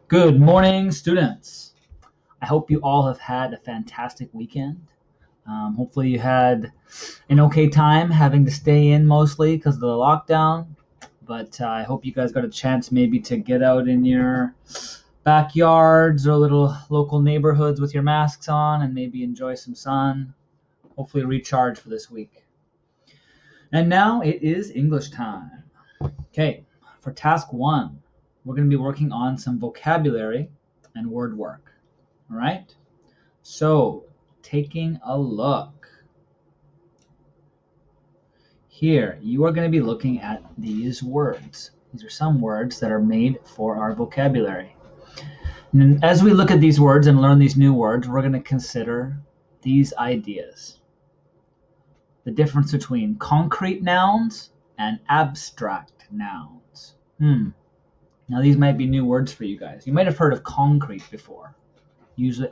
Good morning, students. I hope you all have had a fantastic weekend. Hopefully you had an okay time having to stay in mostly because of the lockdown. But I hope you guys got a chance maybe to get out in your backyards or little local neighborhoods with your masks on and maybe enjoy some sun. Hopefully recharge for this week. And now it is English time. Okay, for task 1, we're going to be working on some vocabulary and word work. All right? So, taking a look. Here, you are going to be looking at these words. These are some words that are made for our vocabulary. And as we look at these words and learn these new words, we're going to consider these ideas. The difference between concrete nouns and abstract nouns. Now these might be new words for you guys. You might have heard of concrete before.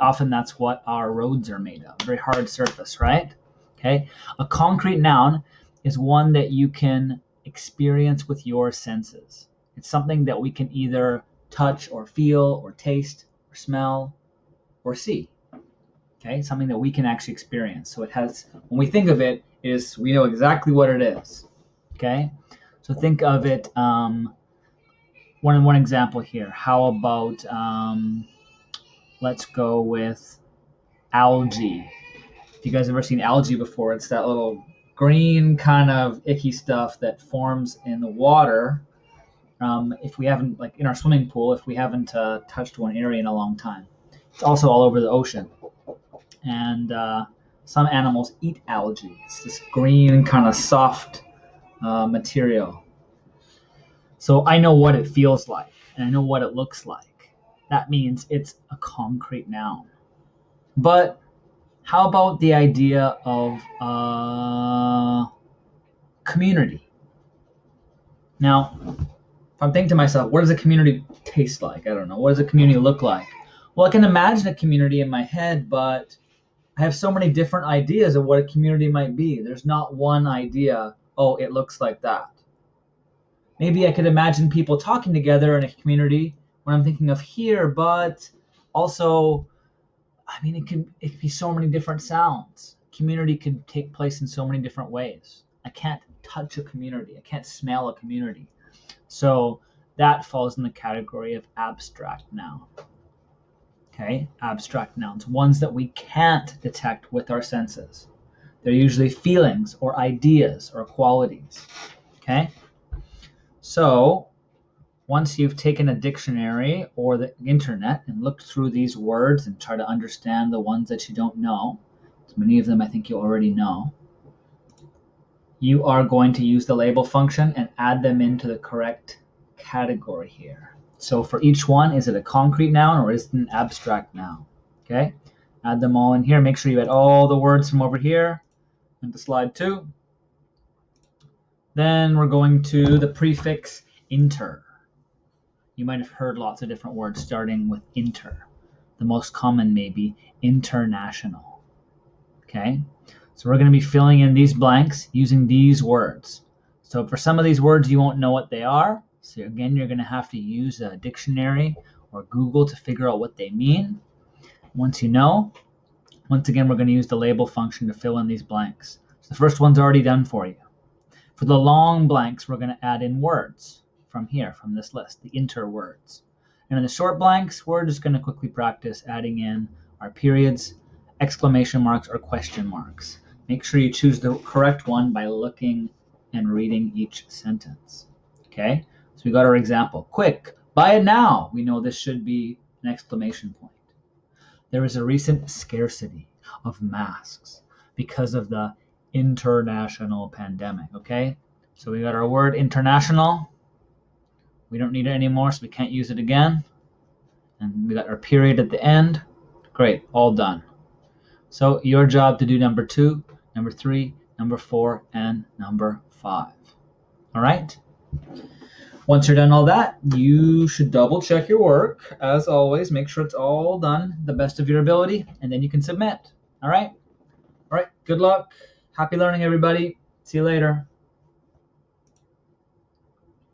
Often that's what our roads are made of. Very hard surface, right? Okay. A concrete noun is one that you can experience with your senses. It's something that we can either touch or feel or taste or smell or see. Okay, something that we can actually experience. So it has, when we think of it, we know exactly what it is. Okay, so think of it. One example here. How about let's go with algae. If you guys have ever seen algae before, it's that little green kind of icky stuff that forms in the water. If we haven't, like in our swimming pool, if we haven't touched one area in a long time. It's also all over the ocean. And some animals eat algae. It's this green kind of soft material. So I know what it feels like, and I know what it looks like. That means it's a concrete noun. But how about the idea of community? Now, if I'm thinking to myself, what does a community taste like? I don't know. What does a community look like? Well, I can imagine a community in my head, but I have so many different ideas of what a community might be. There's not one idea, oh, it looks like that. Maybe I could imagine people talking together in a community when I'm thinking of here, but also, I mean, it could be so many different sounds. Community could take place in so many different ways. I can't touch a community. I can't smell a community. So that falls in the category of abstract noun. Okay, abstract nouns, ones that we can't detect with our senses. They're usually feelings or ideas or qualities. Okay? So, once you've taken a dictionary or the internet and looked through these words and try to understand the ones that you don't know, many of them I think you already know, you are going to use the label function and add them into the correct category here. So for each one, is it a concrete noun or is it an abstract noun? Okay, add them all in here. Make sure you add all the words from over here into slide 2. Then we're going to the prefix inter. You might have heard lots of different words starting with inter. The most common may be international. Okay, so we're going to be filling in these blanks using these words. So for some of these words, you won't know what they are. So again, you're going to have to use a dictionary or Google to figure out what they mean. Once you know, once again, we're going to use the label function to fill in these blanks. So the first one's already done for you. For the long blanks, we're going to add in words from here, from this list, the inter words. And in the short blanks, we're just going to quickly practice adding in our periods, exclamation marks, or question marks. Make sure you choose the correct one by looking and reading each sentence. Okay, so we got our example. Quick, buy it now. We know this should be an exclamation point. There is a recent scarcity of masks because of the international pandemic. Okay, so we got our word international. We don't need it anymore, so we can't use it again. And we got our period at the end. Great, all done. So your job to do number 2, number 3, number 4, and number 5. All right? Once you're done all that, you should double check your work. As always, make sure it's all done the best of your ability, and then you can submit. All right? All right, good luck. Happy learning, everybody. See you later.